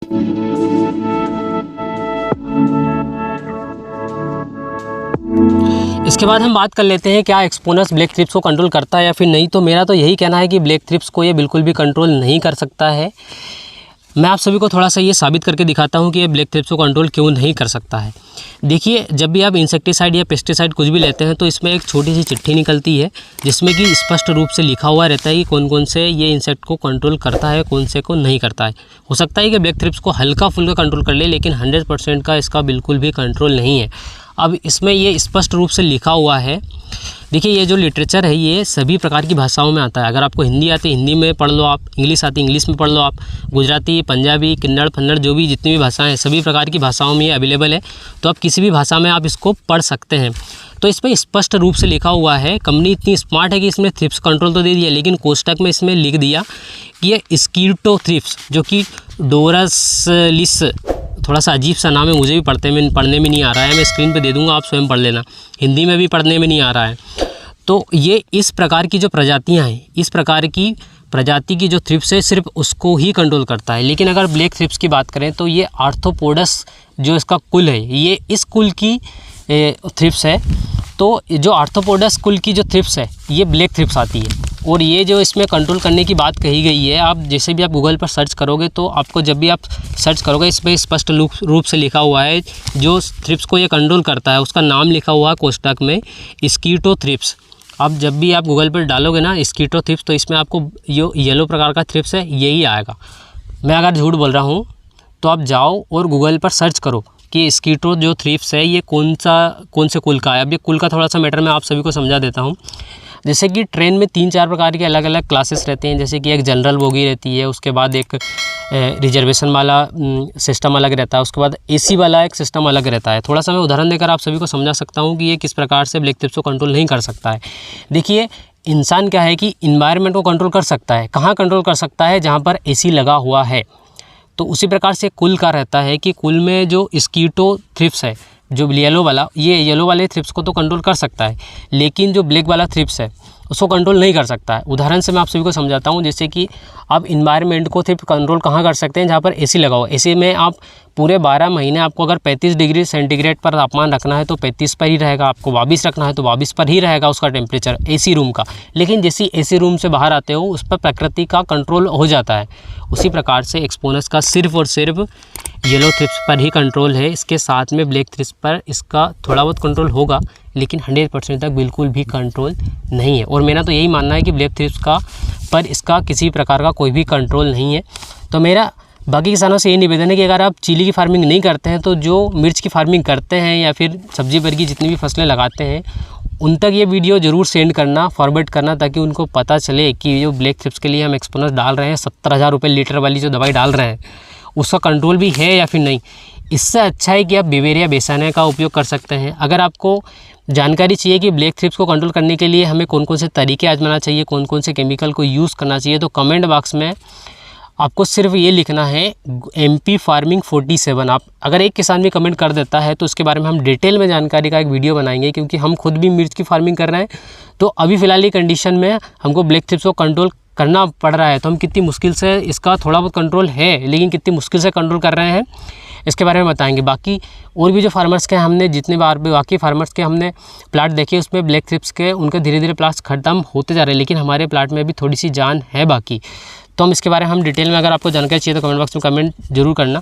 इसके बाद हम बात कर लेते हैं क्या एक्सपोनस ब्लैक थ्रिप्स को कंट्रोल करता है या फिर नहीं। तो मेरा तो यही कहना है कि ब्लैक थ्रिप्स को ये बिल्कुल भी कंट्रोल नहीं कर सकता है। मैं आप सभी को थोड़ा सा ये साबित करके दिखाता हूँ कि ये ब्लैक थ्रिप्स को कंट्रोल क्यों नहीं कर सकता है। देखिए, जब भी आप इंसेक्टिसाइड या पेस्टिसाइड कुछ भी लेते हैं तो इसमें एक छोटी सी चिट्ठी निकलती है जिसमें कि स्पष्ट रूप से लिखा हुआ रहता है कि कौन कौन से ये इंसेक्ट को कंट्रोल करता है, कौन से को नहीं करता है। हो सकता है कि ब्लैक थ्रिप्स को हल्का फुल्का कंट्रोल कर ले, लेकिन 100% का इसका बिल्कुल भी कंट्रोल नहीं है। अब इसमें ये स्पष्ट रूप से लिखा हुआ है। देखिए, ये जो लिटरेचर है ये सभी प्रकार की भाषाओं में आता है। अगर आपको हिंदी आती है हिंदी में पढ़ लो, आप इंग्लिश आती है इंग्लिश में पढ़ लो, आप गुजराती, पंजाबी, कन्नड़, फन्नड़ जो भी जितनी भी भाषाएं हैं सभी प्रकार की भाषाओं में ये अवेलेबल है। तो आप किसी भी भाषा में आप इसको पढ़ सकते हैं। तो इस पर स्पष्ट रूप से लिखा हुआ है। कंपनी इतनी स्मार्ट है कि इसमें थ्रिप्स कंट्रोल तो दे दिया, लेकिन कोष्टक में इसमें लिख दिया कि ये स्कीटो थ्रिप्स, जो कि डोरसलिस, थोड़ा सा अजीब सा नाम है, मुझे भी पढ़ने में नहीं आ रहा है। मैं स्क्रीन पे दे दूंगा, आप स्वयं पढ़ लेना। हिंदी में भी पढ़ने में नहीं आ रहा है। तो ये इस प्रकार की जो प्रजातियां हैं, इस प्रकार की प्रजाति की जो थ्रिप्स है सिर्फ उसको ही कंट्रोल करता है। लेकिन अगर ब्लैक थ्रिप्स की बात करें तो ये आर्थ्रोपोडस जो इसका कुल है, ये इस कुल की थ्रिप्स है। तो जो आर्थ्रोपोडस कुल की जो थ्रिप्स है ये ब्लैक थ्रिप्स आती है। और ये जो इसमें कंट्रोल करने की बात कही गई है, आप जैसे भी आप गूगल पर सर्च करोगे तो आपको जब भी आप सर्च करोगे इसमें स्पष्ट रूप से लिखा हुआ है जो थ्रिप्स को ये कंट्रोल करता है उसका नाम लिखा हुआ है कोष्टक में स्कीटो थ्रिप्स। अब जब भी आप गूगल पर डालोगे ना स्कीटो थ्रिप्स तो इसमें आपको जो येलो प्रकार का थ्रिप्स है यही आएगा। मैं अगर झूठ बोल रहा हूँ तो आप जाओ और गूगल पर सर्च करो कि स्कीटो जो थ्रिप्स है ये कौन से कुल का है। अब ये कुल का थोड़ा सा मैटर मैं आप सभी को समझा देता हूँ। जैसे कि ट्रेन में 3-4 प्रकार के अलग अलग क्लासेस रहते हैं। जैसे कि एक जनरल बोगी रहती है, उसके बाद एक रिजर्वेशन वाला सिस्टम अलग रहता है, उसके बाद एसी वाला एक सिस्टम अलग रहता है। थोड़ा सा मैं उदाहरण देकर आप सभी को समझा सकता हूँ कि ये किस प्रकार से ब्लैक थ्रिप्स को कंट्रोल नहीं कर सकता है। देखिए, इंसान क्या है कि इन्वायरमेंट को कंट्रोल कर सकता है। कहाँ कंट्रोल कर सकता है? जहाँ पर एसी लगा हुआ है। तो उसी प्रकार से कुल का रहता है कि कुल में जो स्कीटो थ्रिप्स है, जो येलो वाला, ये येलो वाले थ्रिप्स को तो कंट्रोल कर सकता है, लेकिन जो ब्लैक वाला थ्रिप्स है उसको कंट्रोल नहीं कर सकता है। उदाहरण से मैं आप सभी को समझाता हूँ। जैसे कि आप इन्वायरमेंट को थ्रिप्स कंट्रोल कहाँ कर सकते हैं? जहाँ पर एसी लगा हुआ। एसी में आप पूरे 12 महीने आपको अगर 35 डिग्री सेंटीग्रेड पर तापमान रखना है तो 35 पर ही रहेगा, आपको 22 रखना है तो 22 पर ही रहेगा उसका टेम्परेचर एसी रूम का। लेकिन जैसे एसी रूम से बाहर आते हो उस पर प्रकृति का कंट्रोल हो जाता है। उसी प्रकार से एक्सपोनस का सिर्फ और सिर्फ येलो थ्रिप्स पर ही कंट्रोल है। इसके साथ में ब्लैक थ्रिप्स पर इसका थोड़ा बहुत कंट्रोल होगा, लेकिन 100% तक बिल्कुल भी कंट्रोल नहीं है। और मेरा तो यही मानना है कि ब्लैक थ्रिप्स का पर इसका किसी प्रकार का कोई भी कंट्रोल नहीं है। तो मेरा बाकी किसानों से ये निवेदन है कि अगर आप चिली की फार्मिंग नहीं करते हैं तो जो मिर्च की फार्मिंग करते हैं या फिर सब्जी वर्गी जितनी भी फसलें लगाते हैं उन तक ये वीडियो ज़रूर सेंड करना, फॉरवर्ड करना, ताकि उनको पता चले कि जो ब्लैक थ्रिप्स के लिए हम एक्सपोनस डाल रहे हैं 70,000 रुपये लीटर वाली जो दवाई डाल रहे हैं उसका कंट्रोल भी है या फिर नहीं। इससे अच्छा है कि आप बिवेरिया बेसाने का उपयोग कर सकते हैं। अगर आपको जानकारी चाहिए कि ब्लैक थ्रिप्स को कंट्रोल करने के लिए हमें कौन कौन से तरीके आजमाना चाहिए, कौन कौन से केमिकल को यूज़ करना चाहिए, तो कमेंट बॉक्स में आपको सिर्फ ये लिखना है MP फार्मिंग 47। आप अगर एक किसान भी कमेंट कर देता है तो उसके बारे में हम डिटेल में जानकारी का एक वीडियो बनाएंगे, क्योंकि हम खुद भी मिर्च की फार्मिंग कर रहे हैं। तो अभी फ़िलहाल की कंडीशन में हमको ब्लैक थ्रिप्स को कंट्रोल करना पड़ रहा है। तो हम कितनी मुश्किल से, इसका थोड़ा बहुत कंट्रोल है लेकिन कितनी मुश्किल से कंट्रोल कर रहे हैं इसके बारे में बताएंगे। बाकी और भी जो फार्मर्स के हमने जितने बार बाकी फार्मर्स के हमने प्लाट देखे उसमें ब्लैक थ्रिप्स के उनके धीरे धीरे प्लाट्स खत्म होते जा रहे हैं, लेकिन हमारे प्लाट में भी थोड़ी सी जान है बाकी। तो हम इसके बारे में हम डिटेल में, अगर आपको जानकारी चाहिए तो कमेंट बॉक्स में कमेंट जरूर करना।